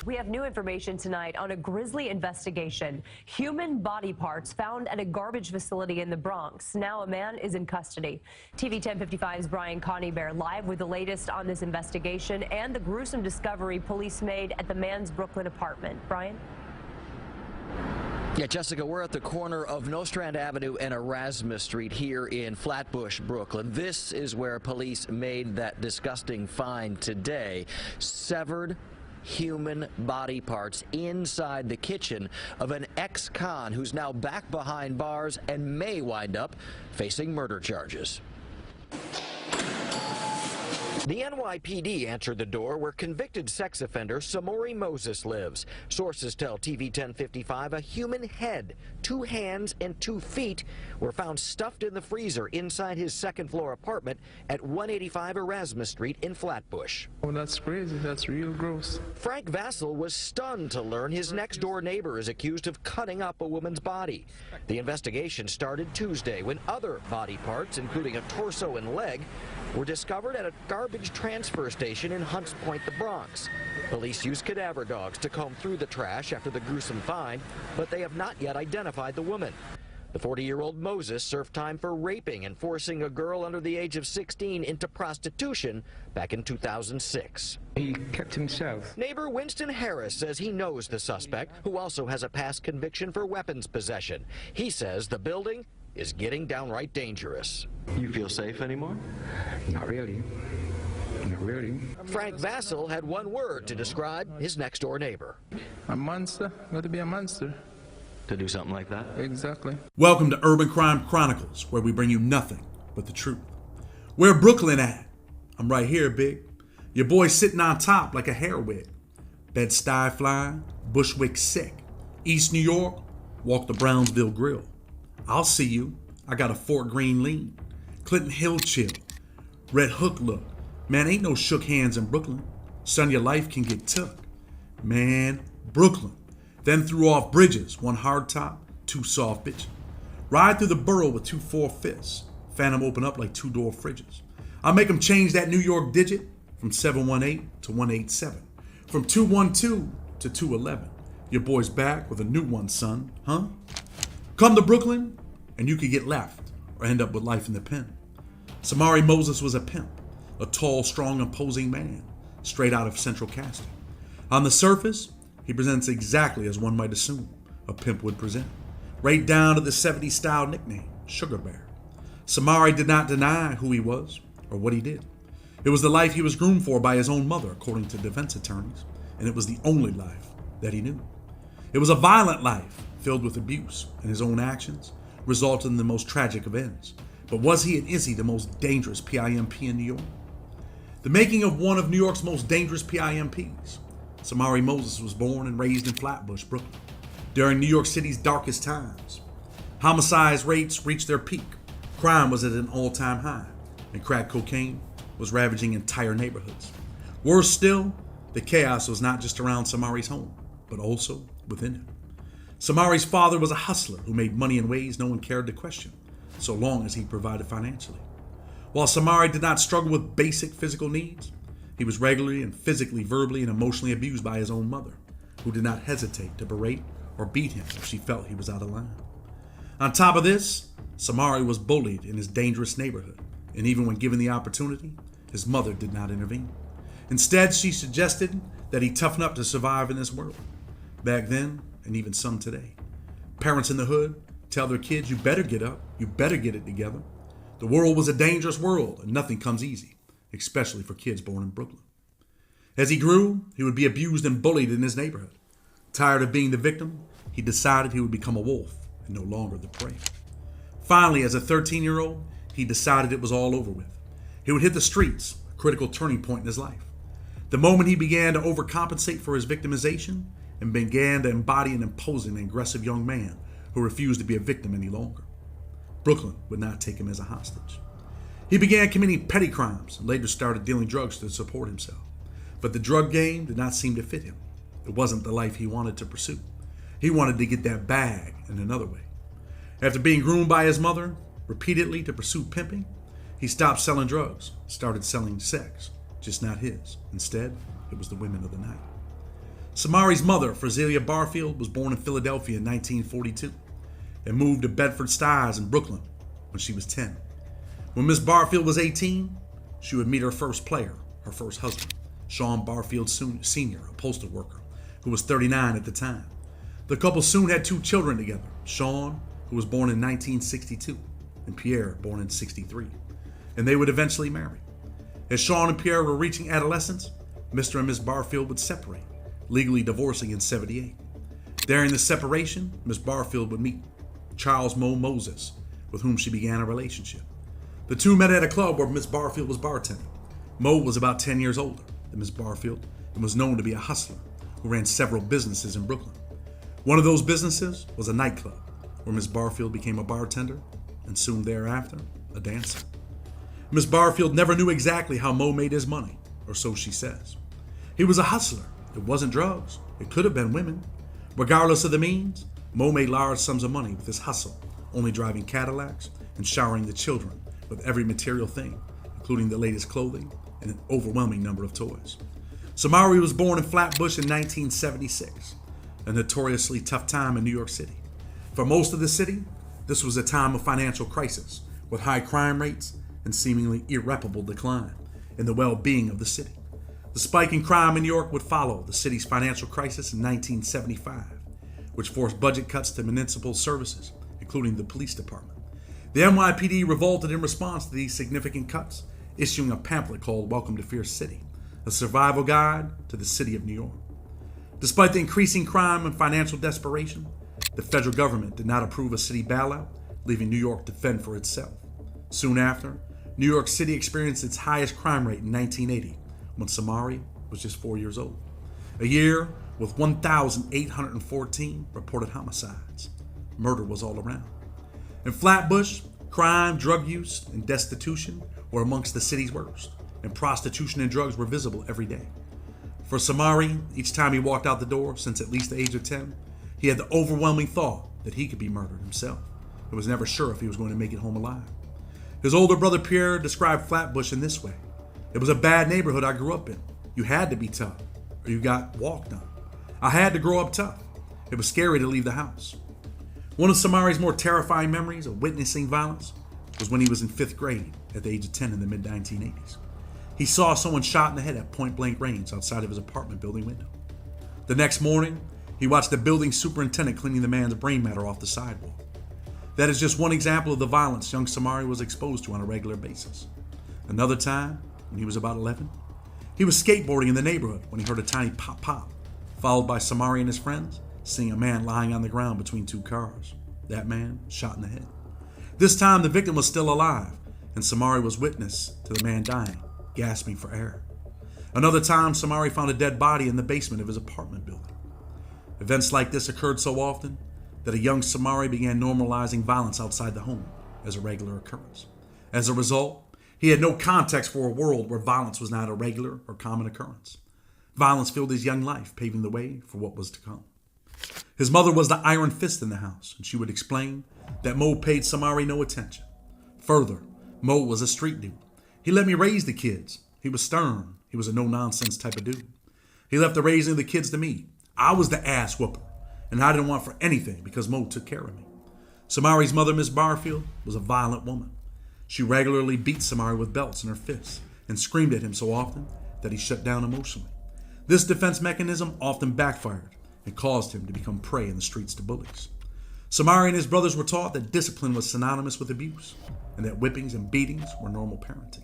We have new information tonight on a grisly investigation. Human body parts found at a garbage facility in the Bronx. Now a man is in custody. TV 1055's Brian Coneybear live with the latest on this investigation and the gruesome discovery police made at the man's Brooklyn apartment. Brian? Yeah, Jessica, we're at the corner of Nostrand Avenue and Erasmus Street here in Flatbush, Brooklyn. This is where police made that disgusting find today. Severed human body parts inside the kitchen of an ex-con who's now back behind bars and may wind up facing murder charges. The NYPD answered the door where convicted sex offender Samori Moses lives. Sources tell TV 1055 a human head, 2 hands and 2 feet were found stuffed in the freezer inside his second-floor apartment at 185 Erasmus Street in Flatbush. Oh, that's crazy. That's real gross. Frank Vassell was stunned to learn his next-door neighbor is accused of cutting up a woman's body. The investigation started Tuesday when other body parts, including a torso and leg, were discovered at a garbage transfer station in Hunts Point, the Bronx. Police used cadaver dogs to comb through the trash after the gruesome find, but they have not yet identified the woman. The 40-year-old Moses served time for raping and forcing a girl under the age of 16 into prostitution back in 2006. He kept himself. Neighbor Winston Harris says he knows the suspect, who also has a past conviction for weapons possession. He says the building is getting downright dangerous. You feel safe anymore? Not really. Not really. Frank Vassell had one word to describe his next-door neighbor. A monster? Got to be a monster. To do something like that? Exactly. Welcome to Urban Crime Chronicles, where we bring you nothing but the truth. Where Brooklyn at? I'm right here, big. Your boy sitting on top like a hair wig. Bed-Stuy flying, Bushwick sick. East New York, walk the Brownsville Grill. I'll see you. I got a Fort Greene lean. Clinton Hill chill. Red Hook look. Man, ain't no shook hands in Brooklyn. Son, your life can get took. Man, Brooklyn. Then threw off bridges, 1 hard top, 2 soft bitches. Ride through the borough with 2 4/5. Phantom open up like 2-door fridges. I'll make them change that New York digit from 718 to 187. From 212 to 211. Your boy's back with a new one, son, huh? Come to Brooklyn, and you could get left or end up with life in the pen. Samori Moses was a pimp, a tall, strong, imposing man, straight out of central casting. On the surface, he presents exactly as one might assume a pimp would present, right down to the 70s style nickname, Sugar Bear. Samori did not deny who he was or what he did. It was the life he was groomed for by his own mother, according to defense attorneys, and it was the only life that he knew. It was a violent life, filled with abuse, and his own actions resulted in the most tragic of ends. But was he and is he the most dangerous P.I.M.P. in New York? The making of one of New York's most dangerous P.I.M.P.s. Samori Moses was born and raised in Flatbush, Brooklyn, during New York City's darkest times. Homicide rates reached their peak, crime was at an all-time high, and crack cocaine was ravaging entire neighborhoods. Worse still, the chaos was not just around Samori's home, but also within it. Samori's father was a hustler who made money in ways no one cared to question, so long as he provided financially. While Samori did not struggle with basic physical needs, he was regularly and physically, verbally, and emotionally abused by his own mother, who did not hesitate to berate or beat him if she felt he was out of line. On top of this, Samori was bullied in his dangerous neighborhood, and even when given the opportunity, his mother did not intervene. Instead, she suggested that he toughen up to survive in this world. Back then, and even some today, parents in the hood tell their kids, you better get up, you better get it together. The world was a dangerous world, and nothing comes easy, especially for kids born in Brooklyn. As he grew, he would be abused and bullied in his neighborhood. Tired of being the victim, he decided he would become a wolf and no longer the prey. Finally, as a 13-year-old, he decided it was all over with. He would hit the streets, a critical turning point in his life. The moment he began to overcompensate for his victimization and began to embody an imposing and aggressive young man who refused to be a victim any longer. Brooklyn would not take him as a hostage. He began committing petty crimes and later started dealing drugs to support himself. But the drug game did not seem to fit him. It wasn't the life he wanted to pursue. He wanted to get that bag in another way. After being groomed by his mother repeatedly to pursue pimping, he stopped selling drugs, started selling sex, just not his. Instead, it was the women of the night. Samari's mother, Frazelia Barfield, was born in Philadelphia in 1942 and moved to Bedford-Stuyes in Brooklyn when she was 10. When Miss Barfield was 18, she would meet her first player, her first husband, Sean Barfield Sr., a postal worker, who was 39 at the time. The couple soon had 2 children together, Sean, who was born in 1962, and Pierre, born in 63, and they would eventually marry. As Sean and Pierre were reaching adolescence, Mr. and Miss Barfield would separate, legally divorcing in 78. During the separation, Miss Barfield would meet Charles Mo Moses, with whom she began a relationship. The two met at a club where Miss Barfield was bartending. Mo was about 10 years older than Miss Barfield and was known to be a hustler who ran several businesses in Brooklyn. One of those businesses was a nightclub where Miss Barfield became a bartender and soon thereafter a dancer. Miss Barfield never knew exactly how Mo made his money, or so she says. He was a hustler. It wasn't drugs. It could have been women. Regardless of the means, Mo made large sums of money with his hustle, only driving Cadillacs and showering the children with every material thing, including the latest clothing and an overwhelming number of toys. Samari was born in Flatbush in 1976, a notoriously tough time in New York City. For most of the city, this was a time of financial crisis, with high crime rates and seemingly irreparable decline in the well-being of the city. The spike in crime in New York would follow the city's financial crisis in 1975, which forced budget cuts to municipal services, including the police department. The NYPD revolted in response to these significant cuts, issuing a pamphlet called Welcome to Fierce City, a survival guide to the city of New York. Despite the increasing crime and financial desperation, the federal government did not approve a city bailout, leaving New York to fend for itself. Soon after, New York City experienced its highest crime rate in 1980, when Samari was just 4 years old. A year with 1,814 reported homicides. Murder was all around. In Flatbush, crime, drug use, and destitution were amongst the city's worst, and prostitution and drugs were visible every day. For Samari, each time he walked out the door, since at least the age of 10, he had the overwhelming thought that he could be murdered himself. He was never sure if he was going to make it home alive. His older brother Pierre described Flatbush in this way: "It was a bad neighborhood I grew up in. You had to be tough, or you got walked on. I had to grow up tough. It was scary to leave the house." One of Samari's more terrifying memories of witnessing violence was when he was in 5th grade at the age of 10 in the mid-1980s. He saw someone shot in the head at point-blank range outside of his apartment building window. The next morning, he watched the building superintendent cleaning the man's brain matter off the sidewalk. That is just one example of the violence young Samari was exposed to on a regular basis. Another time, when he was about 11, he was skateboarding in the neighborhood when he heard a tiny pop-pop, followed by Samari and his friends seeing a man lying on the ground between 2 cars. That man shot in the head. This time, the victim was still alive, and Samari was witness to the man dying, gasping for air. Another time, Samari found a dead body in the basement of his apartment building. Events like this occurred so often that a young Samari began normalizing violence outside the home as a regular occurrence. As a result, he had no context for a world where violence was not a regular or common occurrence. Violence filled his young life, paving the way for what was to come. His mother was the iron fist in the house, and she would explain that Mo paid Samari no attention. Further, Mo was a street dude. "He let me raise the kids. He was stern. He was a no-nonsense type of dude. He left the raising of the kids to me. I was the ass whooper, and I didn't want for anything because Mo took care of me." Samari's mother, Miss Barfield, was a violent woman. She regularly beat Samari with belts in her fists and screamed at him so often that he shut down emotionally. This defense mechanism often backfired and caused him to become prey in the streets to bullies. Samari and his brothers were taught that discipline was synonymous with abuse and that whippings and beatings were normal parenting.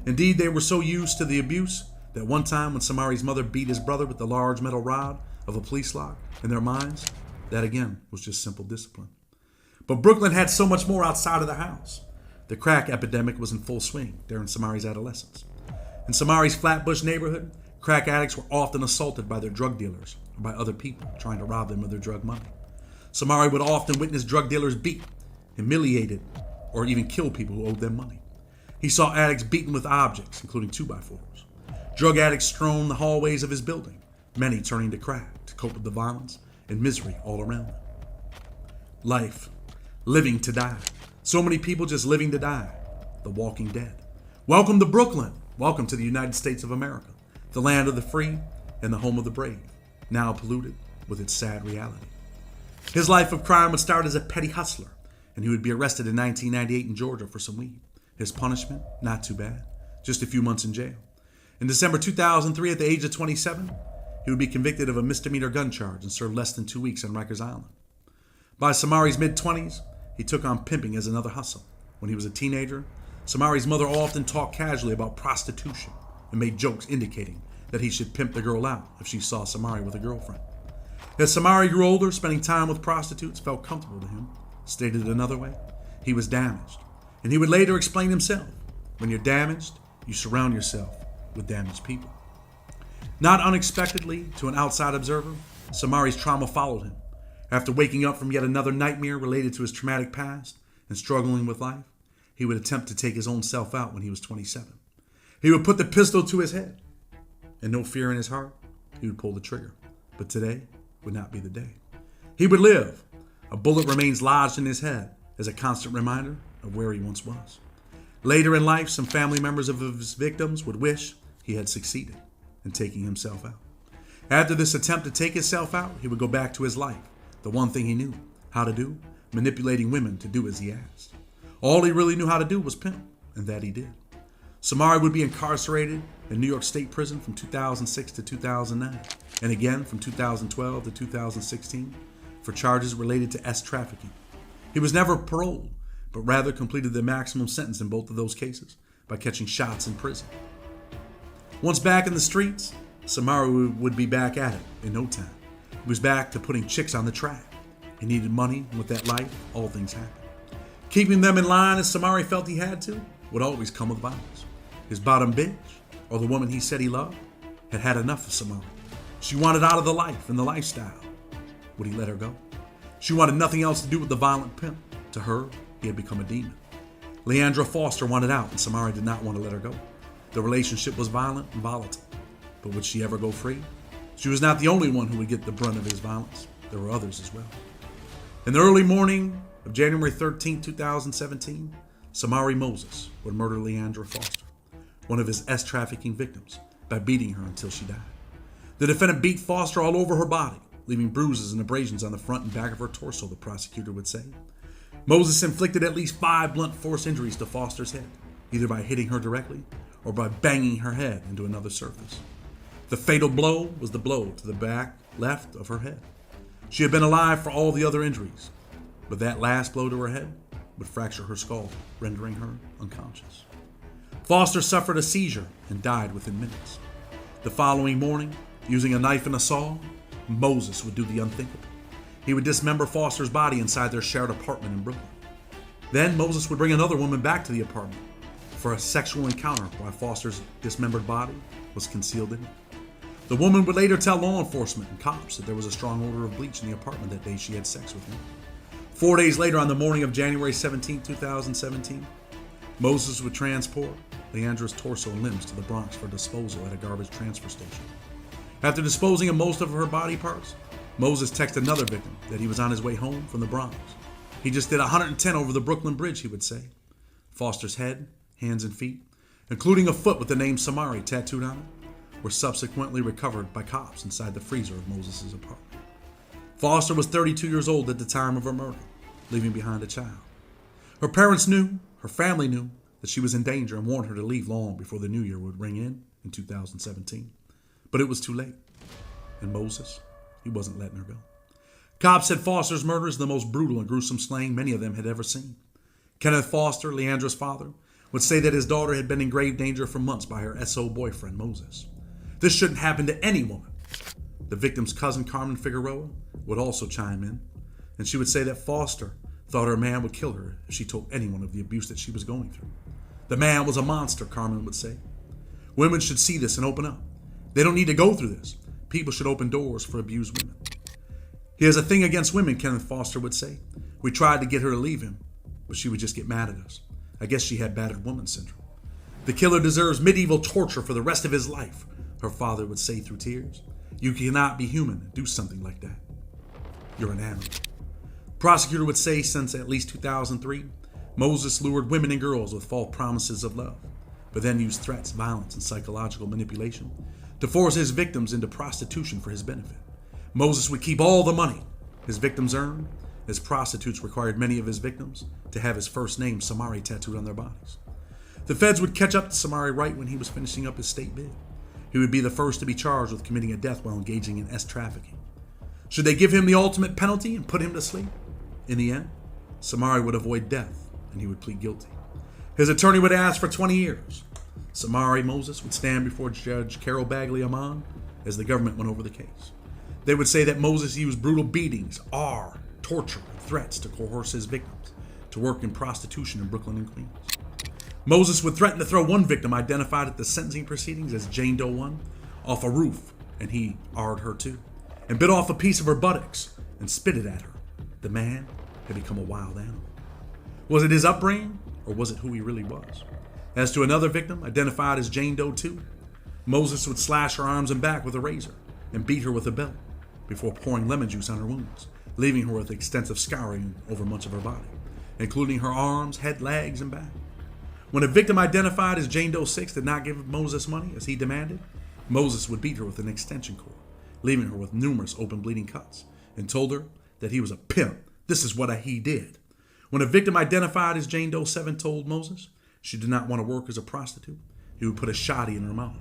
Indeed, they were so used to the abuse that one time when Samari's mother beat his brother with the large metal rod of a police lock, in their minds, that again was just simple discipline. But Brooklyn had so much more outside of the house. The crack epidemic was in full swing during Samari's adolescence. In Samari's Flatbush neighborhood, crack addicts were often assaulted by their drug dealers or by other people trying to rob them of their drug money. Samari would often witness drug dealers beat, humiliated, or even kill people who owed them money. He saw addicts beaten with objects, including 2x4s. Drug addicts strewn the hallways of his building, many turning to crack to cope with the violence and misery all around them. Life, living to die. So many people just living to die. The Walking Dead. Welcome to Brooklyn. Welcome to the United States of America, the land of the free and the home of the brave. now polluted with its sad reality. His life of crime would start as a petty hustler, and he would be arrested in 1998 in Georgia for some weed. His punishment, not too bad, just a few months in jail. In December 2003, at the age of 27, he would be convicted of a misdemeanor gun charge and served less than 2 weeks on Rikers Island. By Samari's mid-20s, he took on pimping as another hustle. When he was a teenager, Samari's mother often talked casually about prostitution and made jokes indicating that he should pimp the girl out if she saw Samari with a girlfriend. As Samari grew older, spending time with prostitutes felt comfortable to him. Stated another way, he was damaged. And he would later explain himself, when you're damaged, you surround yourself with damaged people. Not unexpectedly, to an outside observer, Samari's trauma followed him. After waking up from yet another nightmare related to his traumatic past and struggling with life, he would attempt to take his own self out when he was 27. He would put the pistol to his head, and no fear in his heart, he would pull the trigger. But today would not be the day. He would live. A bullet remains lodged in his head as a constant reminder of where he once was. Later in life, some family members of his victims would wish he had succeeded in taking himself out. After this attempt to take himself out, he would go back to his life, the one thing he knew how to do, manipulating women to do as he asked. All he really knew how to do was pimp, and that he did. Samari would be incarcerated in New York State Prison from 2006 to 2009, and again from 2012 to 2016 for charges related to trafficking. He was never paroled, but rather completed the maximum sentence in both of those cases by catching shots in prison. Once back in the streets, Samari would be back at it in no time. He was back to putting chicks on the track. He needed money, and with that life, all things happened. Keeping them in line as Samari felt he had to would always come with violence. His bottom bitch, or the woman he said he loved, had had enough of Samari. She wanted out of the life and the lifestyle. Would he let her go? She wanted nothing else to do with the violent pimp. To her, he had become a demon. Leandra Foster wanted out, and Samari did not want to let her go. The relationship was violent and volatile. But would she ever go free? She was not the only one who would get the brunt of his violence. There were others as well. In the early morning of January 13, 2017, Samari Moses would murder Leandra Foster, one of his trafficking victims, by beating her until she died. The defendant beat Foster all over her body, leaving bruises and abrasions on the front and back of her torso, the prosecutor would say. Moses inflicted at least 5 blunt force injuries to Foster's head, either by hitting her directly or by banging her head into another surface. The fatal blow was the blow to the back left of her head. She had been alive for all the other injuries, but that last blow to her head would fracture her skull, rendering her unconscious. Foster suffered a seizure and died within minutes. The following morning, using a knife and a saw, Moses would do the unthinkable. He would dismember Foster's body inside their shared apartment in Brooklyn. Then Moses would bring another woman back to the apartment for a sexual encounter while Foster's dismembered body was concealed in it. The woman would later tell law enforcement and cops that there was a strong odor of bleach in the apartment that day she had sex with him. 4 days later, on the morning of January 17, 2017, Moses would transport Leandra's torso and limbs to the Bronx for disposal at a garbage transfer station. After disposing of most of her body parts, Moses texted another victim that he was on his way home from the Bronx. He just did 110 over the Brooklyn Bridge, he would say. Foster's head, hands, and feet, including a foot with the name Samari tattooed on it, were subsequently recovered by cops inside the freezer of Moses' apartment. Foster was 32 years old at the time of her murder, leaving behind a child. Her parents knew, her family knew, that she was in danger and warned her to leave long before the new year would ring in 2017. But it was too late. And Moses, he wasn't letting her go. Cops said Foster's murder is the most brutal and gruesome slaying many of them had ever seen. Kenneth Foster, Leandra's father, would say that his daughter had been in grave danger for months by her SO boyfriend, Moses. This shouldn't happen to any woman. The victim's cousin, Carmen Figueroa, would also chime in, and she would say that Foster thought her man would kill her if she told anyone of the abuse that she was going through. The man was a monster, Carmen would say. Women should see this and open up. They don't need to go through this. People should open doors for abused women. He has a thing against women, Kenneth Foster would say. We tried to get her to leave him, but she would just get mad at us. I guess she had battered woman syndrome. The killer deserves medieval torture for the rest of his life, her father would say through tears. You cannot be human and do something like that. You're an animal. Prosecutor would say since at least 2003, Moses lured women and girls with false promises of love, but then used threats, violence, and psychological manipulation to force his victims into prostitution for his benefit. Moses would keep all the money his victims earned, as prostitutes required many of his victims to have his first name, Samari, tattooed on their bodies. The feds would catch up to Samari right when he was finishing up his state bid. He would be the first to be charged with committing a death while engaging in trafficking. Should they give him the ultimate penalty and put him to sleep? In the end, Samari would avoid death and he would plead guilty. His attorney would ask for 20 years. Samari Moses would stand before Judge Carol Bagley Amon as the government went over the case. They would say that Moses used brutal beatings, torture, and threats to coerce his victims to work in prostitution in Brooklyn and Queens. Moses would threaten to throw one victim identified at the sentencing proceedings as Jane Doe 1 off a roof, and he R'd her too, and bit off a piece of her buttocks and spit it at her. The man had become a wild animal. Was it his upbringing, or was it who he really was? As to another victim, identified as Jane Doe 2, Moses would slash her arms and back with a razor and beat her with a belt before pouring lemon juice on her wounds, leaving her with extensive scarring over much of her body, including her arms, head, legs, and back. When a victim identified as Jane Doe 6 did not give Moses money as he demanded, Moses would beat her with an extension cord, leaving her with numerous open bleeding cuts, and told her that he was a pimp. This is what he did. When a victim identified as Jane Doe 7 told Moses she did not want to work as a prostitute, he would put a shotty in her mouth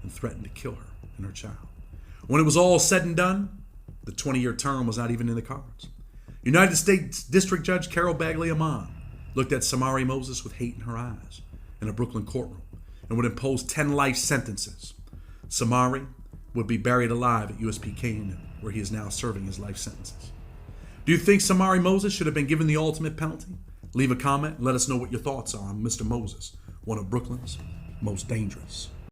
and threaten to kill her and her child. When it was all said and done, the 20-year term was not even in the cards. United States District Judge Carol Bagley Amon looked at Samari Moses with hate in her eyes in a Brooklyn courtroom and would impose 10 life sentences. Samari would be buried alive at USP Canaan, where he is now serving his life sentences. Do you think Samari Moses should have been given the ultimate penalty? Leave a comment and let us know what your thoughts are on Mr. Moses, one of Brooklyn's most dangerous.